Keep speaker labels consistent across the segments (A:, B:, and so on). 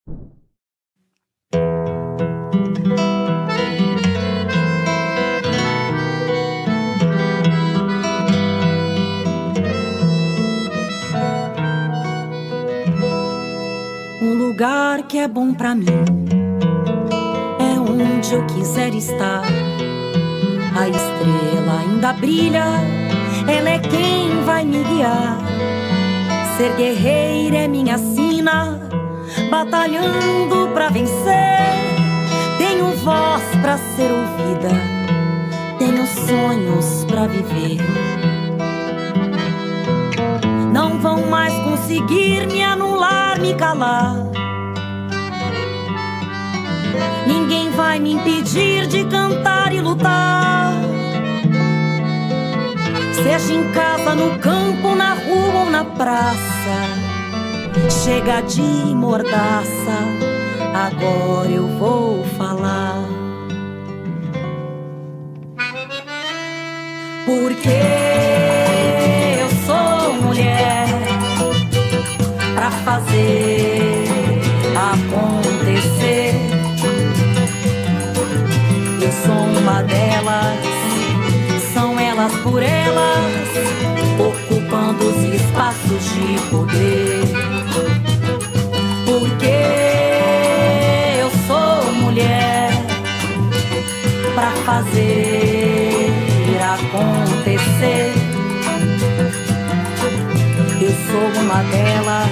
A: Um lugar que é bom pra mim é onde eu quiser estar. A estrela ainda brilha, ela é quem vai me guiar. Ser guerreira é minha sina, batalhando pra vencer. Tenho voz pra ser ouvida, tenho sonhos pra viver. Não vão mais conseguir me anular, me calar. Ninguém vai me impedir de cantar e lutar. Seja em casa, no campo, na rua ou na praça. Chega de mordaça, agora eu vou falar. Porque eu sou mulher pra fazer acontecer. Eu sou uma delas, são elas por elas, ocupando os espaços de poder. Porque eu sou mulher pra fazer acontecer. Eu sou uma delas,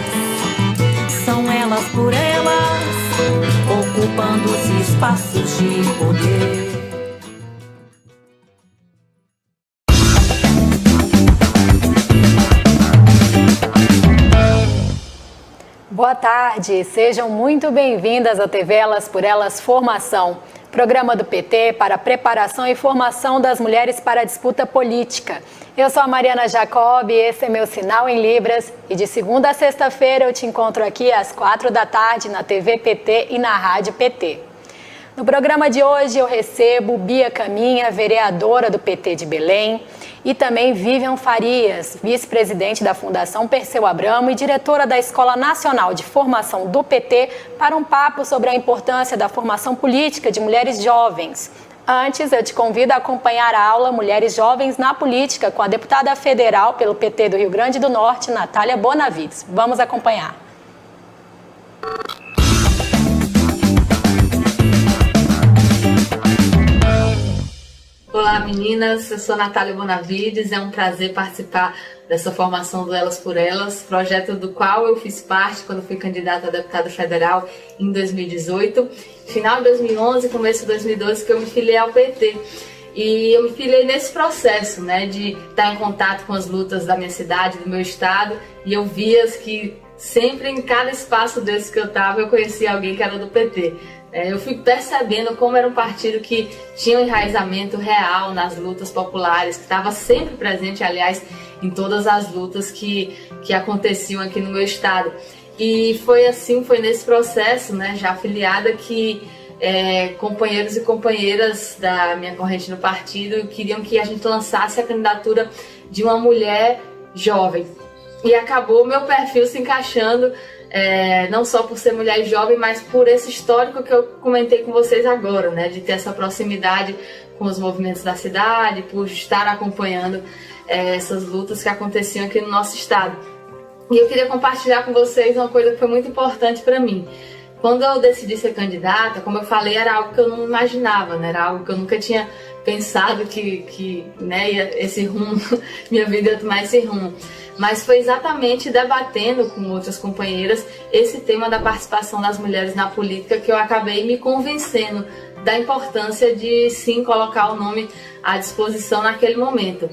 A: são elas por elas, ocupando os espaços de poder.
B: Boa tarde, sejam muito bem-vindas à TV Elas por Elas Formação, programa do PT para a preparação e formação das mulheres para a disputa política. Eu sou a Mariana Jacob, esse é meu sinal em Libras e de segunda a sexta-feira eu te encontro aqui às 4 da tarde na TV PT e na Rádio PT. No programa de hoje eu recebo Bia Caminha, vereadora do PT de Belém, e também Vivian Farias, vice-presidente da Fundação Perseu Abramo e diretora da Escola Nacional de Formação do PT, para um papo sobre a importância da formação política de mulheres jovens. Antes, eu te convido a acompanhar a aula Mulheres Jovens na Política com a deputada federal pelo PT do Rio Grande do Norte, Natália Bonavides. Vamos acompanhar.
C: Olá meninas, eu sou Natália Bonavides, é um prazer participar dessa formação do Elas por Elas, projeto do qual eu fiz parte quando fui candidata a deputada federal em 2018, final de 2011, começo de 2012 que eu me filiei ao PT. E eu me filiei nesse processo, né, de estar em contato com as lutas da minha cidade, do meu estado, e eu via que sempre em cada espaço desse que eu estava eu conhecia alguém que era do PT. Eu fui percebendo como era um partido que tinha um enraizamento real nas lutas populares, que estava sempre presente, aliás, em todas as lutas que aconteciam aqui no meu estado. E foi assim, foi nesse processo, né, já afiliada, que companheiros e companheiras da minha corrente no partido queriam que a gente lançasse a candidatura de uma mulher jovem. E acabou meu perfil se encaixando, não só por ser mulher jovem, mas por esse histórico que eu comentei com vocês agora, né, de ter essa proximidade com os movimentos da cidade, por estar acompanhando essas lutas que aconteciam aqui no nosso estado. E eu queria compartilhar com vocês uma coisa que foi muito importante para mim. Quando eu decidi ser candidata, como eu falei, era algo que eu não imaginava, né? Era algo que eu nunca tinha pensado que né, esse rumo, minha vida ia tomar esse rumo. Mas foi exatamente debatendo com outras companheiras esse tema da participação das mulheres na política que eu acabei me convencendo da importância de sim colocar o nome à disposição naquele momento.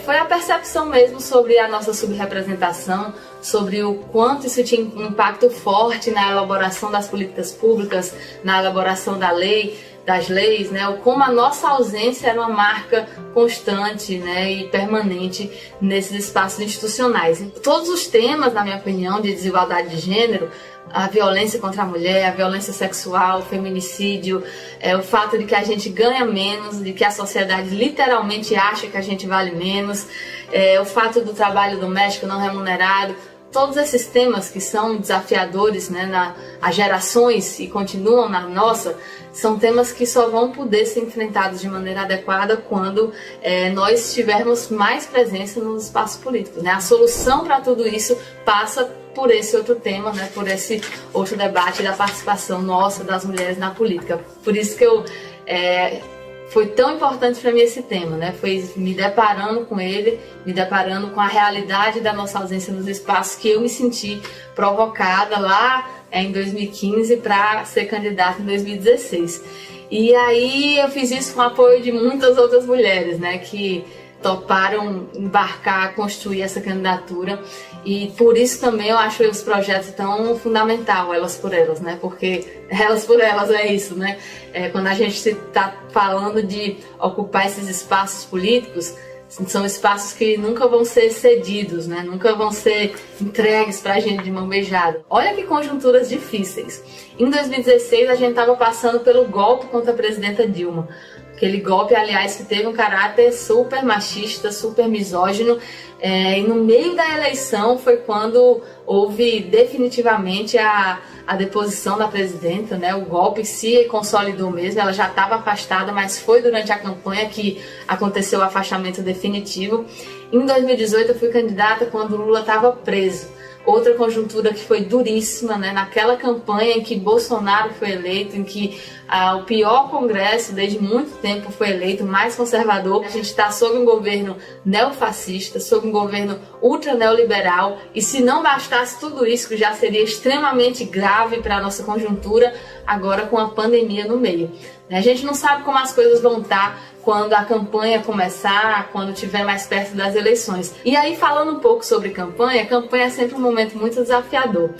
C: Foi a percepção mesmo sobre a nossa subrepresentação, sobre o quanto isso tinha um impacto forte na elaboração das políticas públicas, na elaboração das leis, né? Como a nossa ausência era uma marca constante, né, e permanente nesses espaços institucionais. Todos os temas, na minha opinião, de desigualdade de gênero, a violência contra a mulher, a violência sexual, o feminicídio, o fato de que a gente ganha menos, de que a sociedade literalmente acha que a gente vale menos, o fato do trabalho doméstico não remunerado, todos esses temas que são desafiadores, né, as gerações e continuam na nossa, são temas que só vão poder ser enfrentados de maneira adequada quando nós tivermos mais presença nos espaços políticos, né? A solução para tudo isso passa por esse outro tema, né, por esse outro debate da participação nossa, das mulheres na política. Por isso que foi tão importante para mim esse tema, né? Foi me deparando com ele, me deparando com a realidade da nossa ausência nos espaços que eu me senti provocada lá em 2015 para ser candidata em 2016. E aí eu fiz isso com o apoio de muitas outras mulheres, né, que toparam embarcar, construir essa candidatura, e por isso também eu acho os projetos tão fundamental, Elas por Elas, né? Porque Elas por Elas é isso, né? Quando a gente está falando de ocupar esses espaços políticos, são espaços que nunca vão ser cedidos, né? Nunca vão ser entregues para a gente de mão beijada. Olha que conjunturas difíceis. Em 2016 a gente estava passando pelo golpe contra a presidenta Dilma. Aquele golpe, aliás, que teve um caráter super machista, super misógino, e no meio da eleição foi quando houve definitivamente a deposição da presidenta, né? O golpe se consolidou mesmo, ela já estava afastada, mas foi durante a campanha que aconteceu o afastamento definitivo. Em 2018 eu fui candidata quando Lula estava preso. Outra conjuntura que foi duríssima, né? Naquela campanha em que Bolsonaro foi eleito, em que o pior Congresso desde muito tempo foi eleito, mais conservador. A gente está sob um governo neofascista, sob um governo ultra neoliberal, e se não bastasse tudo isso, que já seria extremamente grave para a nossa conjuntura, agora com a pandemia no meio. A gente não sabe como as coisas vão estar quando a campanha começar, quando estiver mais perto das eleições. E aí, falando um pouco sobre campanha é sempre um momento muito desafiador.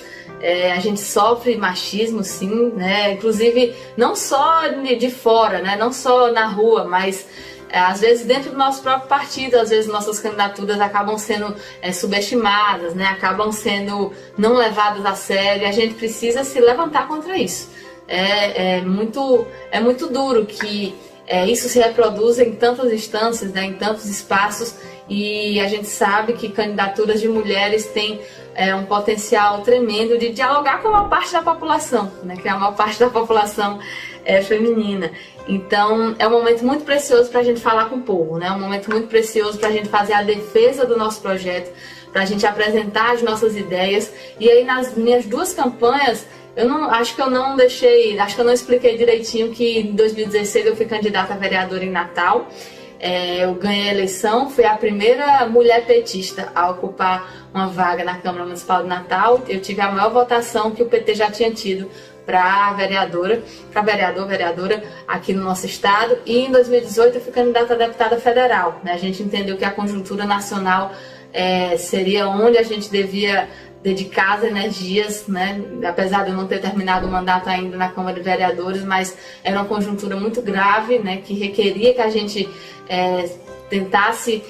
C: A gente sofre machismo, sim, né? Inclusive não só de fora, né? Não só na rua, mas às vezes dentro do nosso próprio partido, às vezes nossas candidaturas acabam sendo subestimadas, né? Acabam sendo não levadas a sério, e a gente precisa se levantar contra isso. É muito duro que isso se reproduza em tantas instâncias, né, em tantos espaços, e a gente sabe que candidaturas de mulheres têm um potencial tremendo de dialogar com a maior parte da população, né, que a maior parte da população é feminina. Então é um momento muito precioso para a gente falar com o povo, né, um momento muito precioso para a gente fazer a defesa do nosso projeto, para a gente apresentar as nossas ideias. E aí nas minhas duas campanhas, acho que eu não expliquei direitinho que em 2016 eu fui candidata a vereadora em Natal. Eu ganhei a eleição, fui a primeira mulher petista a ocupar uma vaga na Câmara Municipal de Natal. Eu tive a maior votação que o PT já tinha tido para vereadora aqui no nosso estado. E em 2018 eu fui candidata a deputada federal, né? A gente entendeu que a conjuntura nacional seria onde a gente devia dedicar as energias, né? Apesar de eu não ter terminado o mandato ainda na Câmara de Vereadores, mas era uma conjuntura muito grave, né? Que requeria que a gente tentasse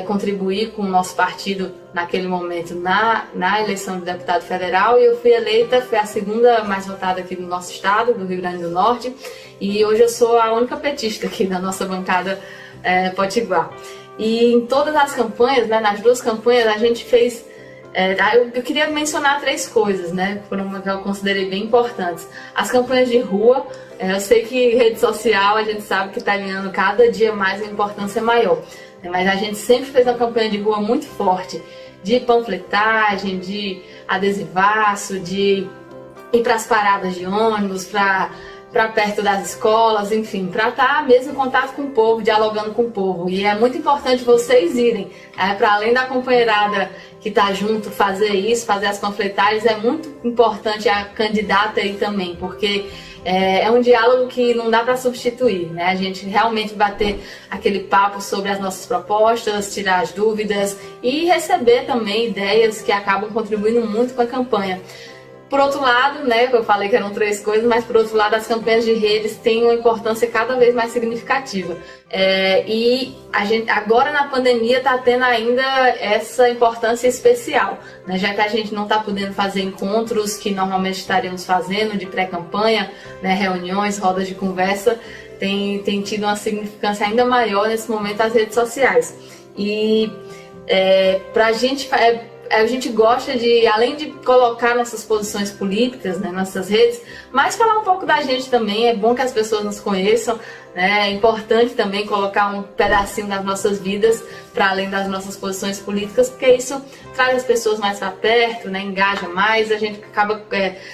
C: contribuir com o nosso partido naquele momento na eleição de deputado federal, e eu fui eleita, fui a segunda mais votada aqui do nosso estado, do Rio Grande do Norte, e hoje eu sou a única petista aqui da nossa bancada potiguar. E em todas as campanhas, né, nas duas campanhas, a gente fez... eu queria mencionar 3 coisas, né, que eu considerei bem importantes. As campanhas de rua, eu sei que rede social a gente sabe que está ganhando cada dia mais uma importância maior, né, mas a gente sempre fez uma campanha de rua muito forte, de panfletagem, de adesivaço, de ir para as paradas de ônibus, para perto das escolas, enfim, para estar mesmo em contato com o povo, dialogando com o povo. E é muito importante vocês irem, para além da companheirada que está junto, fazer isso, fazer as panfletagens, é muito importante a candidata aí também, porque é um diálogo que não dá para substituir, né? A gente realmente bater aquele papo sobre as nossas propostas, tirar as dúvidas e receber também ideias que acabam contribuindo muito com a campanha. Por outro lado, né, eu falei que eram 3 coisas, mas por outro lado as campanhas de redes têm uma importância cada vez mais significativa. E a gente agora na pandemia está tendo ainda essa importância especial, né, já que a gente não está podendo fazer encontros que normalmente estaríamos fazendo de pré-campanha, né, reuniões, rodas de conversa, tem tido uma significância ainda maior nesse momento as redes sociais. E pra gente a gente gosta de, além de colocar nossas posições políticas, né, nossas redes, mas falar um pouco da gente também. É bom que as pessoas nos conheçam, né? É importante também colocar um pedacinho das nossas vidas para além das nossas posições políticas, porque isso traz as pessoas mais para perto, né? Engaja mais, a gente acaba,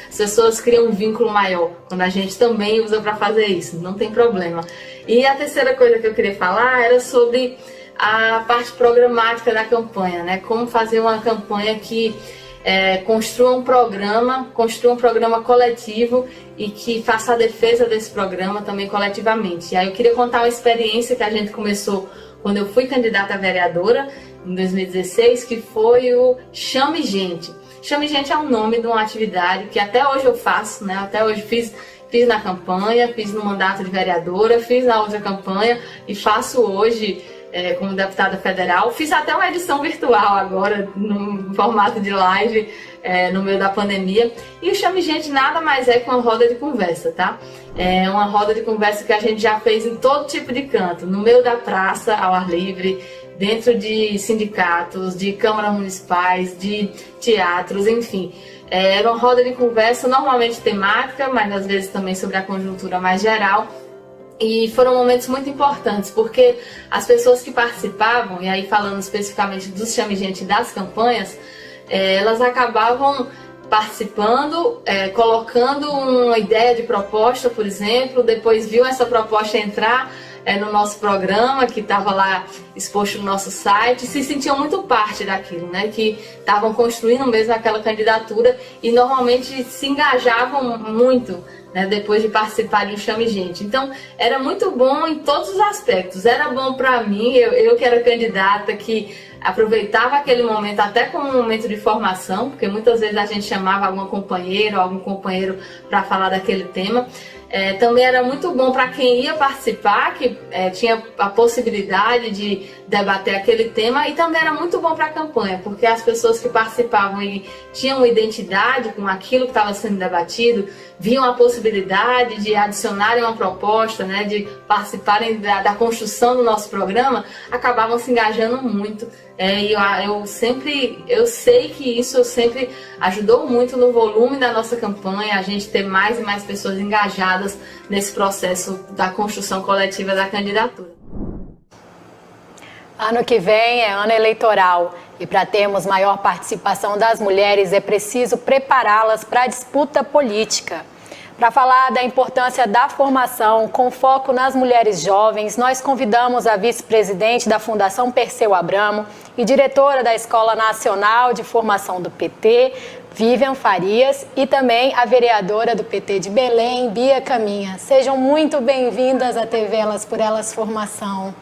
C: as pessoas criam um vínculo maior quando a gente também usa para fazer isso, não tem problema. E a terceira coisa que eu queria falar era sobre a parte programática da campanha, né? Como fazer uma campanha que construa um programa coletivo e que faça a defesa desse programa também coletivamente. E aí eu queria contar uma experiência que a gente começou quando eu fui candidata a vereadora em 2016, que foi o Chame Gente. Chame Gente é o nome de uma atividade que até hoje eu faço, né? Até hoje fiz na campanha, fiz no mandato de vereadora, fiz na outra campanha e faço hoje como deputada federal. Fiz até uma edição virtual agora, no formato de live, no meio da pandemia. E o Chame Gente nada mais é que uma roda de conversa, tá? É uma roda de conversa que a gente já fez em todo tipo de canto, no meio da praça, ao ar livre, dentro de sindicatos, de câmaras municipais, de teatros, enfim. Era uma roda de conversa normalmente temática, mas às vezes também sobre a conjuntura mais geral. E foram momentos muito importantes, porque as pessoas que participavam, e aí falando especificamente dos Chame Gente das campanhas, elas acabavam participando, colocando uma ideia de proposta, por exemplo, depois viu essa proposta entrar no nosso programa, que estava lá exposto no nosso site, se sentiam muito parte daquilo, né? Que estavam construindo mesmo aquela candidatura e normalmente se engajavam muito, né, depois de participar de um Chame Gente. Então, era muito bom em todos os aspectos. Era bom para mim, eu que era candidata, que aproveitava aquele momento até como um momento de formação, porque muitas vezes a gente chamava alguma companheira ou algum companheiro para falar daquele tema. Também era muito bom para quem ia participar, que tinha a possibilidade de debater aquele tema, e também era muito bom para a campanha, porque as pessoas que participavam e tinham uma identidade com aquilo que estava sendo debatido, viam a possibilidade de adicionarem uma proposta, né, de participarem da construção do nosso programa, acabavam se engajando muito. E eu sei que isso sempre ajudou muito no volume da nossa campanha, a gente ter mais e mais pessoas engajadas nesse processo da construção coletiva da candidatura.
B: Ano que vem é ano eleitoral e para termos maior participação das mulheres é preciso prepará-las para a disputa política. Para falar da importância da formação com foco nas mulheres jovens, nós convidamos a vice-presidente da Fundação Perseu Abramo e diretora da Escola Nacional de Formação do PT, Vivian Farias, e também a vereadora do PT de Belém, Bia Caminha. Sejam muito bem-vindas à TV Elas por Elas Formação.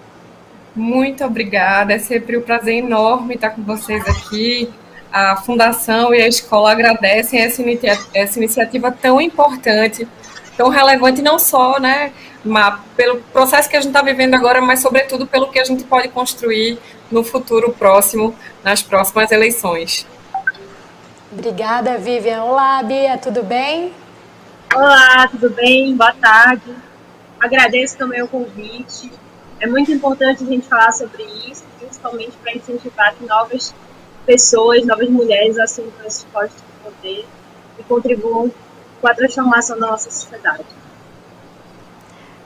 D: Muito obrigada, é sempre um prazer enorme estar com vocês aqui. A Fundação e a escola agradecem essa iniciativa tão importante, tão relevante, não só, né, pelo processo que a gente está vivendo agora, mas, sobretudo, pelo que a gente pode construir no futuro próximo, nas próximas eleições.
B: Obrigada, Vivian. Olá, Bia, tudo bem?
E: Olá, tudo bem? Boa tarde. Agradeço também o convite. É muito importante a gente falar sobre isso, principalmente para incentivar que novas pessoas, novas mulheres assumam esses postos de poder e contribuam com a transformação da nossa sociedade.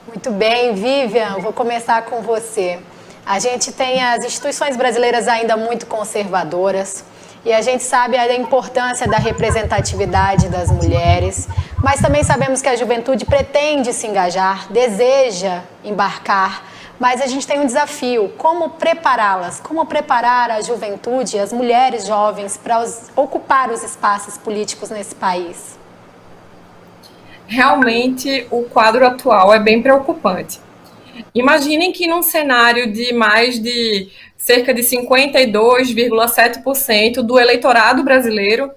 B: Muito bem, Vivian, vou começar com você. A gente tem as instituições brasileiras ainda muito conservadoras e a gente sabe a importância da representatividade das mulheres, mas também sabemos que a juventude pretende se engajar, deseja embarcar, mas a gente tem um desafio: como prepará-las, como preparar a juventude, as mulheres jovens para ocupar os espaços políticos nesse país?
D: Realmente, o quadro atual é bem preocupante. Imaginem que num cenário de mais de cerca de 52,7% do eleitorado brasileiro,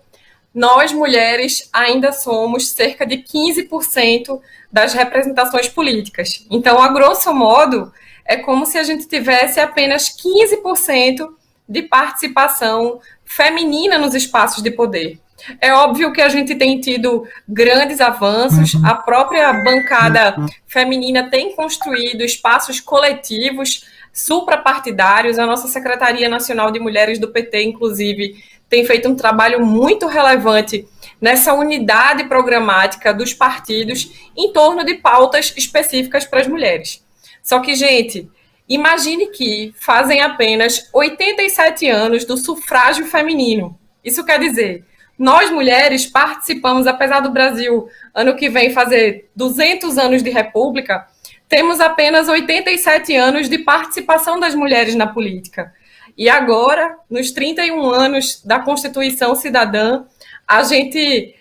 D: nós, mulheres, ainda somos cerca de 15% das representações políticas. Então, a grosso modo, é como se a gente tivesse apenas 15% de participação feminina nos espaços de poder. É óbvio que a gente tem tido grandes avanços, a própria bancada feminina tem construído espaços coletivos suprapartidários, a nossa Secretaria Nacional de Mulheres do PT, inclusive, tem feito um trabalho muito relevante nessa unidade programática dos partidos em torno de pautas específicas para as mulheres. Só que, gente, imagine que fazem apenas 87 anos do sufrágio feminino. Isso quer dizer, nós mulheres participamos, apesar do Brasil ano que vem fazer 200 anos de república, temos apenas 87 anos de participação das mulheres na política. E agora, nos 31 anos da Constituição Cidadã, a gente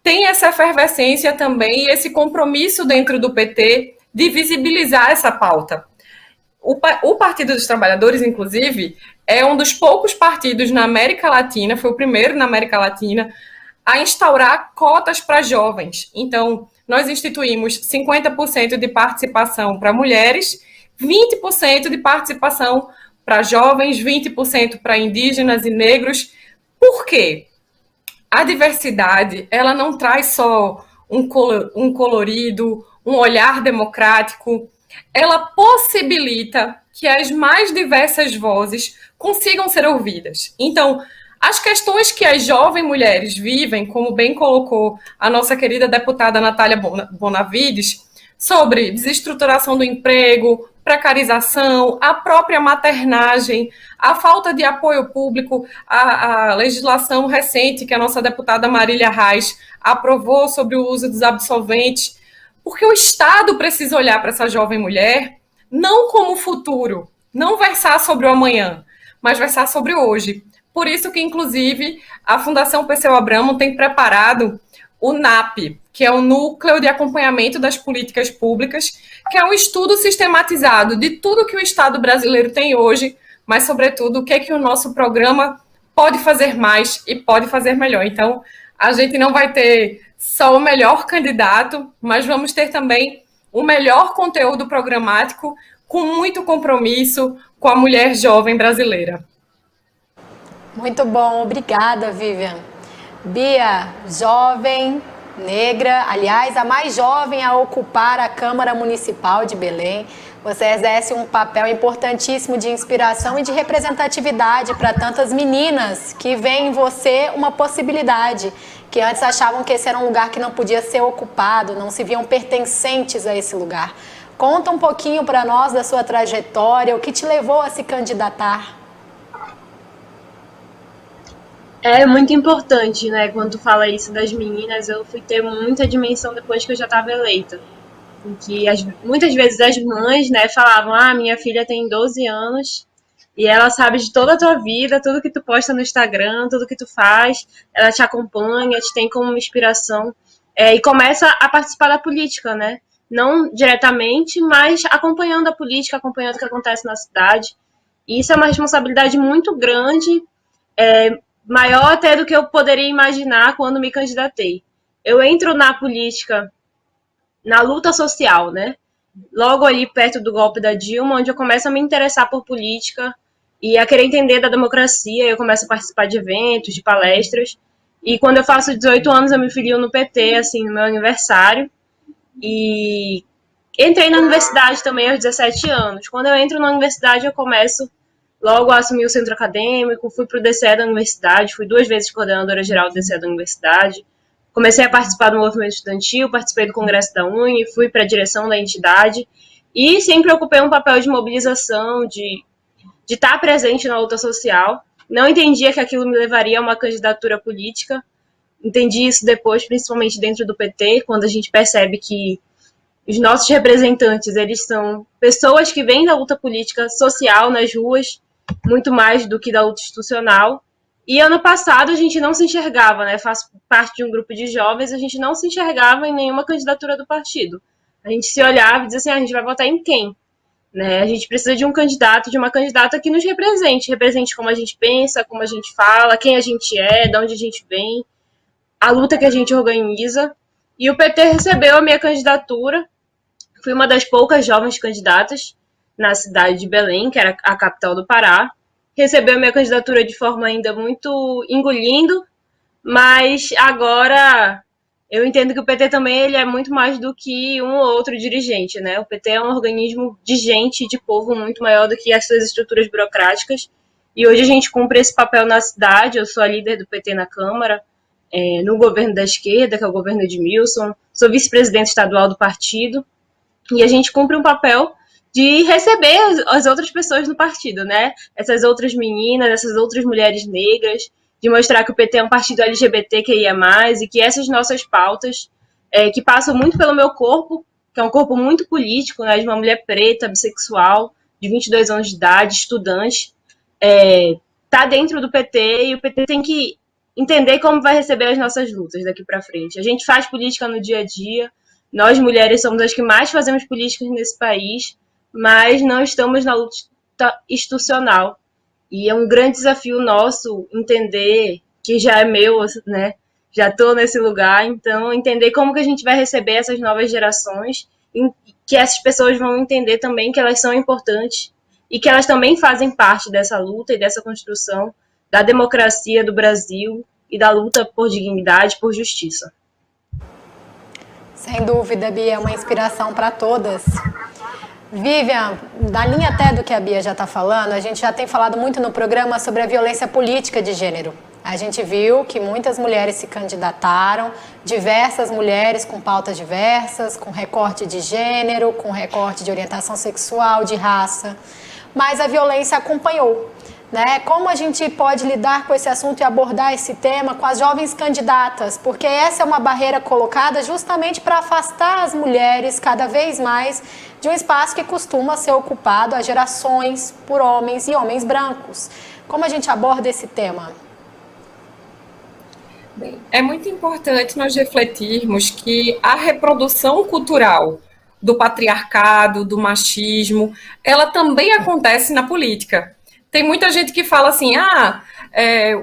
D: tem essa efervescência também e esse compromisso dentro do PT de visibilizar essa pauta. O Partido dos Trabalhadores, inclusive, é um dos poucos partidos na América Latina, foi o primeiro na América Latina, a instaurar cotas para jovens. Então, nós instituímos 50% de participação para mulheres, 20% de participação para jovens, 20% para indígenas e negros. Por quê? A diversidade, ela não traz só um colorido, um olhar democrático, ela possibilita que as mais diversas vozes consigam ser ouvidas. Então, as questões que as jovens mulheres vivem, como bem colocou a nossa querida deputada Natália Bonavides, sobre desestruturação do emprego, precarização, a própria maternagem, a falta de apoio público, a legislação recente que a nossa deputada Marília Reis aprovou sobre o uso dos absolventes, porque o Estado precisa olhar para essa jovem mulher não como futuro, não versar sobre o amanhã, mas versar sobre o hoje. Por isso que, inclusive, a Fundação Perseu Abramo tem preparado o NAP, que é o Núcleo de Acompanhamento das Políticas Públicas, que é um estudo sistematizado de tudo que o Estado brasileiro tem hoje, mas, sobretudo, o que é que o nosso programa pode fazer mais e pode fazer melhor. Então, a gente não vai ter só o melhor candidato, mas vamos ter também o melhor conteúdo programático com muito compromisso com a mulher jovem brasileira.
B: Muito bom, obrigada, Vivian. Bia, jovem, negra, aliás, a mais jovem a ocupar a Câmara Municipal de Belém. Você exerce um papel importantíssimo de inspiração e de representatividade para tantas meninas que veem em você uma possibilidade, que antes achavam que esse era um lugar que não podia ser ocupado, não se viam pertencentes a esse lugar. Conta um pouquinho para nós da sua trajetória, o que te levou a se candidatar.
E: É muito importante, né? Quando tu fala isso das meninas, eu fui ter muita dimensão depois que eu já estava eleita. Em que muitas vezes as mães, né, falavam: ah, minha filha tem 12 anos e ela sabe de toda a tua vida, tudo que tu posta no Instagram, tudo que tu faz, ela te acompanha, te tem como inspiração, e começa a participar da política, né? Não diretamente, mas acompanhando a política, acompanhando o que acontece na cidade. E isso é uma responsabilidade muito grande, maior até do que eu poderia imaginar quando me candidatei. Eu entro na política, na luta social, né? Logo ali perto do golpe da Dilma, onde eu começo a me interessar por política e a querer entender da democracia. Eu começo a participar de eventos, de palestras. E quando eu faço 18 anos, eu me filio no PT, assim, no meu aniversário. E entrei na universidade também aos 17 anos. Quando eu entro na universidade, eu começo logo a assumir o centro acadêmico, fui para o DCE da universidade, fui 2 vezes coordenadora geral do DCE da universidade. Comecei a participar do movimento estudantil, participei do congresso da UNE, fui para a direção da entidade e sempre ocupei um papel de mobilização, de estar presente na luta social. Não entendia que aquilo me levaria a uma candidatura política. Entendi isso depois, principalmente dentro do PT, quando a gente percebe que os nossos representantes, eles são pessoas que vêm da luta política social nas ruas, muito mais do que da luta institucional. E ano passado a gente não se enxergava, né? Faço parte de um grupo de jovens, a gente não se enxergava em nenhuma candidatura do partido. A gente se olhava e dizia assim: a gente vai votar em quem? Né? A gente precisa de um candidato, de uma candidata que nos represente como a gente pensa, como a gente fala, quem a gente é, de onde a gente vem, a luta que a gente organiza. E o PT recebeu a minha candidatura. Fui uma das poucas jovens candidatas na cidade de Belém, que era a capital do Pará. Recebeu a minha candidatura de forma ainda muito engolindo, mas agora eu entendo que o PT também ele é muito mais do que um ou outro dirigente, né? O PT é um organismo de gente, de povo, muito maior do que as suas estruturas burocráticas. E hoje a gente cumpre esse papel na cidade. Eu sou a líder do PT na Câmara, no governo da esquerda, que é o governo Edmilson. Sou vice-presidente estadual do partido. E a gente cumpre um papel de receber as outras pessoas no partido, né? Essas outras meninas, essas outras mulheres negras, de mostrar que o PT é um partido LGBTQIA+, e que essas nossas pautas, que passam muito pelo meu corpo, que é um corpo muito político, né, de uma mulher preta, bissexual, de 22 anos de idade, estudante, tá dentro do PT, e o PT tem que entender como vai receber as nossas lutas daqui para frente. A gente faz política no dia a dia, nós mulheres somos as que mais fazemos políticas nesse país, mas não estamos na luta institucional. E é um grande desafio nosso entender, que já é meu, né? Já estou nesse lugar, então entender como que a gente vai receber essas novas gerações, e que essas pessoas vão entender também que elas são importantes e que elas também fazem parte dessa luta e dessa construção da democracia do Brasil e da luta por dignidade, por justiça.
B: Sem dúvida, Bia, é uma inspiração para todas. Vivian, na linha até do que a Bia já está falando, a gente já tem falado muito no programa sobre a violência política de gênero. A gente viu que muitas mulheres se candidataram, diversas mulheres com pautas diversas, com recorte de gênero, com recorte de orientação sexual, de raça, mas a violência acompanhou. Né? Como a gente pode lidar com esse assunto e abordar esse tema com as jovens candidatas? Porque essa é uma barreira colocada justamente para afastar as mulheres cada vez mais de um espaço que costuma ser ocupado há gerações por homens e homens brancos. Como a gente aborda esse tema?
D: Bem, é muito importante nós refletirmos que a reprodução cultural do patriarcado, do machismo, ela também acontece na política. Tem muita gente que fala assim,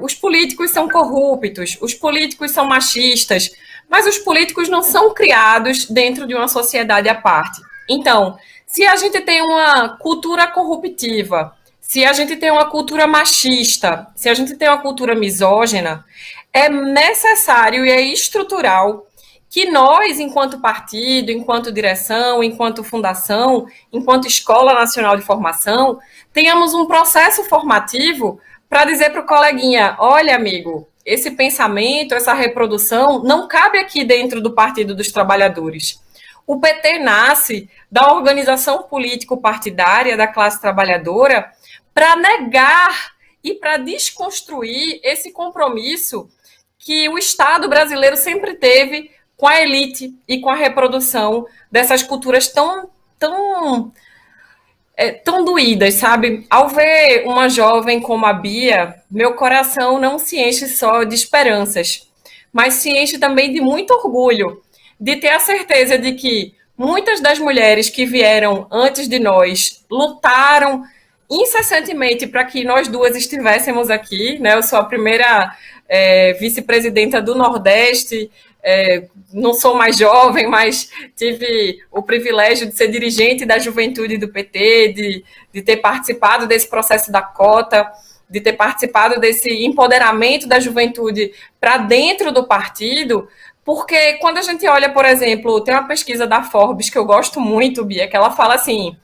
D: os políticos são corruptos, os políticos são machistas, mas os políticos não são criados dentro de uma sociedade à parte. Então, se a gente tem uma cultura corruptiva, se a gente tem uma cultura machista, se a gente tem uma cultura misógina, é necessário e é estrutural que nós, enquanto partido, enquanto direção, enquanto fundação, enquanto Escola Nacional de Formação, tenhamos um processo formativo para dizer para o coleguinha, olha, amigo, esse pensamento, essa reprodução não cabe aqui dentro do Partido dos Trabalhadores. O PT nasce da organização político-partidária da classe trabalhadora para negar e para desconstruir esse compromisso que o Estado brasileiro sempre teve com a elite e com a reprodução dessas culturas tão doídas, sabe? Ao ver uma jovem como a Bia, meu coração não se enche só de esperanças, mas se enche também de muito orgulho, de ter a certeza de que muitas das mulheres que vieram antes de nós lutaram incessantemente para que nós duas estivéssemos aqui, né? Eu sou a primeira vice-presidenta do Nordeste, não sou mais jovem, mas tive o privilégio de ser dirigente da juventude do PT, de ter participado desse processo da cota, de ter participado desse empoderamento da juventude para dentro do partido, porque quando a gente olha, por exemplo, tem uma pesquisa da Forbes que eu gosto muito, Bia, que ela fala assim,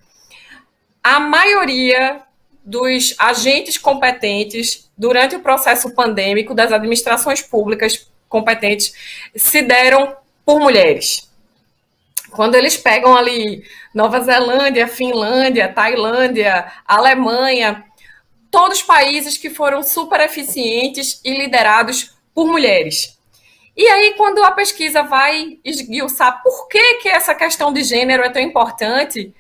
D: a maioria dos agentes competentes durante o processo pandêmico das administrações públicas competentes se deram por mulheres. Quando eles pegam ali Nova Zelândia, Finlândia, Tailândia, Alemanha, todos países que foram super eficientes e liderados por mulheres. E aí, quando a pesquisa vai esmiuçar por que essa questão de gênero é tão importante,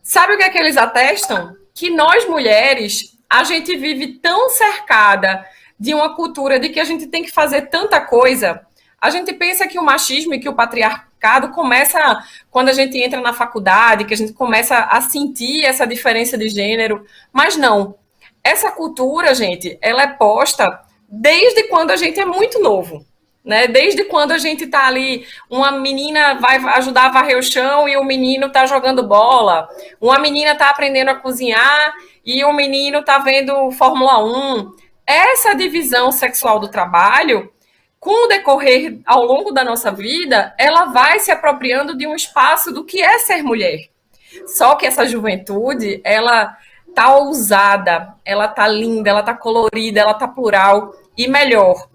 D: sabe o que é que eles atestam? Que nós, mulheres, a gente vive tão cercada de uma cultura de que a gente tem que fazer tanta coisa. A gente pensa que o machismo e que o patriarcado começa quando a gente entra na faculdade, que a gente começa a sentir essa diferença de gênero, mas não. Essa cultura, gente, ela é posta desde quando a gente é muito novo, né? Desde quando a gente tá ali, uma menina vai ajudar a varrer o chão e o menino tá jogando bola, uma menina tá aprendendo a cozinhar e o menino tá vendo Fórmula 1. Essa divisão sexual do trabalho, com o decorrer ao longo da nossa vida, ela vai se apropriando de um espaço do que é ser mulher. Só que essa juventude, ela tá ousada, ela tá linda, ela tá colorida, ela tá plural e melhor.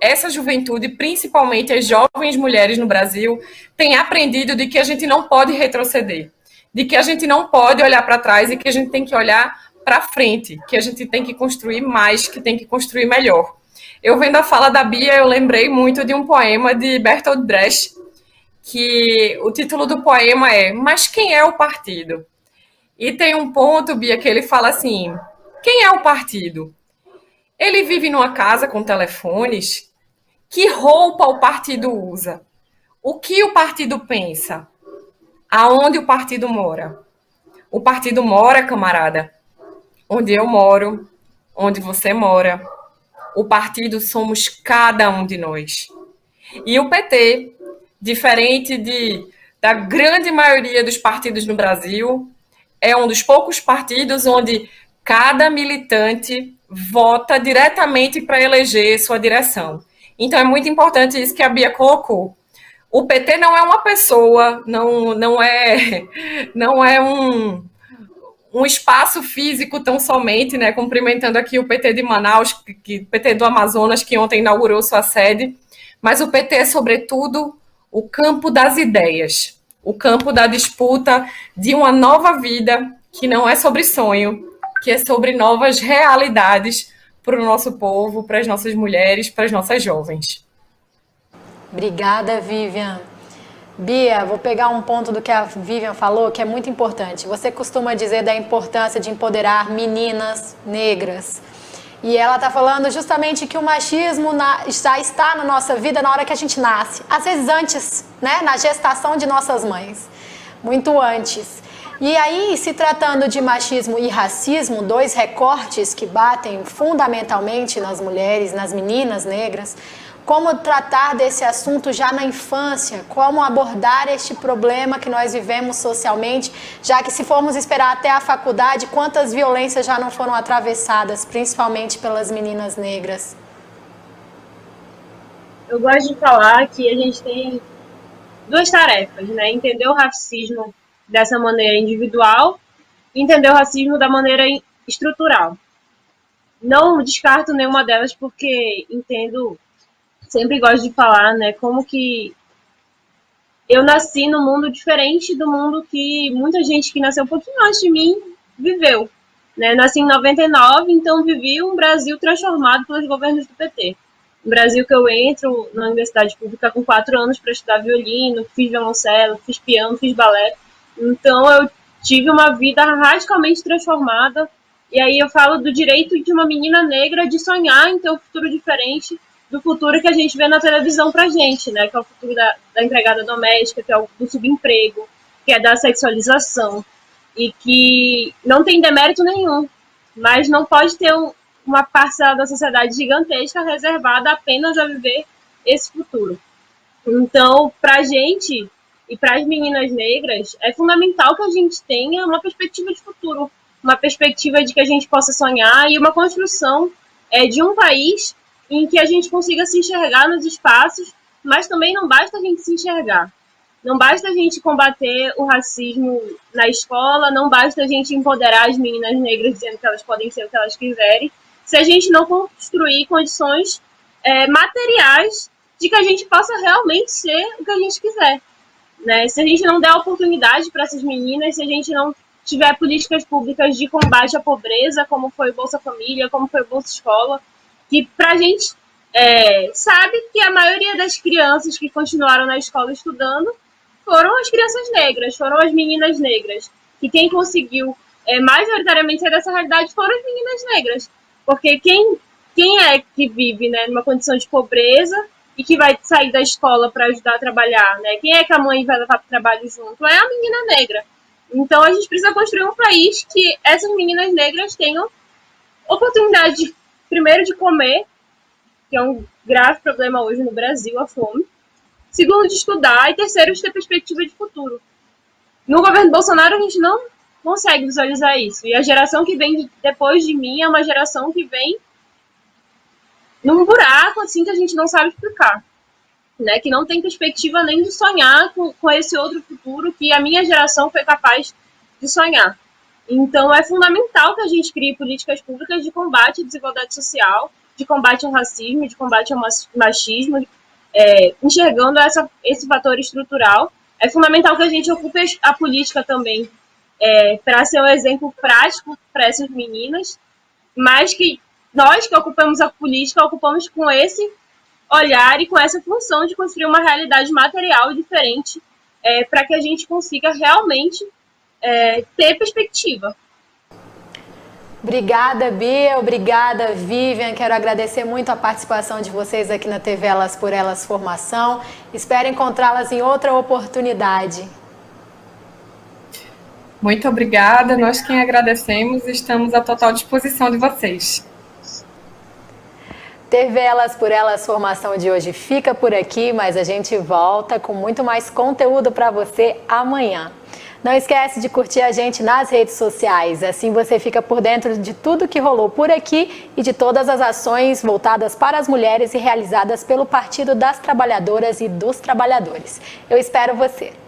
D: Essa juventude, principalmente as jovens mulheres no Brasil, tem aprendido de que a gente não pode retroceder, de que a gente não pode olhar para trás e que a gente tem que olhar para frente, que a gente tem que construir mais, que tem que construir melhor. Eu vendo a fala da Bia, eu lembrei muito de um poema de Bertolt Brecht, que o título do poema é Mas quem é o partido? E tem um ponto, Bia, que ele fala assim, quem é o partido? Ele vive numa casa com telefones? Que roupa o partido usa? O que o partido pensa? Aonde o partido mora? O partido mora, camarada, onde eu moro, onde você mora. O partido somos cada um de nós. E o PT, diferente da grande maioria dos partidos no Brasil, é um dos poucos partidos onde cada militante vota diretamente para eleger sua direção. Então é muito importante isso que a Bia colocou. O PT não é uma pessoa, não é um espaço físico tão somente, né? Cumprimentando aqui o PT de Manaus, o PT do Amazonas, que ontem inaugurou sua sede. Mas o PT é, sobretudo, o campo das ideias, o campo da disputa de uma nova vida que não é sobre sonho, que é sobre novas realidades para o nosso povo, para as nossas mulheres, para as nossas jovens.
B: Obrigada, Vivian. Bia, vou pegar um ponto do que a Vivian falou, que é muito importante. Você costuma dizer da importância de empoderar meninas negras. E ela está falando justamente que o machismo já está na nossa vida na hora que a gente nasce. Às vezes antes, né? Na gestação de nossas mães. Muito antes. E aí, se tratando de machismo e racismo, dois recortes que batem fundamentalmente nas mulheres, nas meninas negras, como tratar desse assunto já na infância, como abordar este problema que nós vivemos socialmente, já que se formos esperar até a faculdade, quantas violências já não foram atravessadas, principalmente pelas meninas negras?
E: Eu gosto de falar que a gente tem duas tarefas, né? Entender o racismo dessa maneira individual e entender o racismo da maneira estrutural. Não descarto nenhuma delas porque entendo, sempre gosto de falar, né, como que eu nasci num mundo diferente do mundo que muita gente que nasceu um pouquinho antes de mim viveu. Né? Nasci em 99, então vivi um Brasil transformado pelos governos do PT. Um Brasil que eu entro na universidade pública com 4 anos para estudar violino, fiz violoncelo, fiz piano, fiz balé. Então eu tive uma vida radicalmente transformada. E aí eu falo do direito de uma menina negra de sonhar em ter um futuro diferente do futuro que a gente vê na televisão pra gente, né? Que é o futuro da empregada doméstica, que é o do subemprego, que é da sexualização. E que não tem demérito nenhum, mas não pode ter uma parcela da sociedade gigantesca reservada apenas a viver esse futuro. Então, pra gente e para as meninas negras, é fundamental que a gente tenha uma perspectiva de futuro, uma perspectiva de que a gente possa sonhar e uma construção de um país em que a gente consiga se enxergar nos espaços, mas também não basta a gente se enxergar. Não basta a gente combater o racismo na escola, não basta a gente empoderar as meninas negras dizendo que elas podem ser o que elas quiserem, se a gente não construir condições materiais de que a gente possa realmente ser o que a gente quiser. Né? Se a gente não der oportunidade para essas meninas, se a gente não tiver políticas públicas de combate à pobreza, como foi o Bolsa Família, como foi o Bolsa Escola, que pra gente sabe que a maioria das crianças que continuaram na escola estudando foram as crianças negras, foram as meninas negras. E quem conseguiu majoritariamente sair dessa realidade foram as meninas negras. Porque quem é que vive, né, numa condição de pobreza e que vai sair da escola para ajudar a trabalhar? Né? Quem é que a mãe vai levar para o trabalho junto? É a menina negra. Então a gente precisa construir um país que essas meninas negras tenham oportunidade, primeiro, de comer, que é um grave problema hoje no Brasil, a fome. Segundo, de estudar. E terceiro, de ter perspectiva de futuro. No governo Bolsonaro, a gente não consegue visualizar isso. E a geração que vem depois de mim é uma geração que vem num buraco, assim, que a gente não sabe explicar. Né? Que não tem perspectiva nem de sonhar com esse outro futuro que a minha geração foi capaz de sonhar. Então, é fundamental que a gente crie políticas públicas de combate à desigualdade social, de combate ao racismo, de combate ao machismo, enxergando esse fator estrutural. É fundamental que a gente ocupe a política também para ser um exemplo prático para essas meninas, mas que nós que ocupamos a política, ocupamos com esse olhar e com essa função de construir uma realidade material diferente para que a gente consiga realmente ter perspectiva.
B: Obrigada, Bia. Obrigada, Vivian. Quero agradecer muito a participação de vocês aqui na TV Elas por Elas Formação. Espero encontrá-las em outra oportunidade.
D: Muito obrigada. Nós quem agradecemos e estamos à total disposição de vocês.
B: TV Elas por Elas Formação de hoje fica por aqui, mas a gente volta com muito mais conteúdo para você amanhã. Não esquece de curtir a gente nas redes sociais, assim você fica por dentro de tudo que rolou por aqui e de todas as ações voltadas para as mulheres e realizadas pelo Partido das Trabalhadoras e dos Trabalhadores. Eu espero você!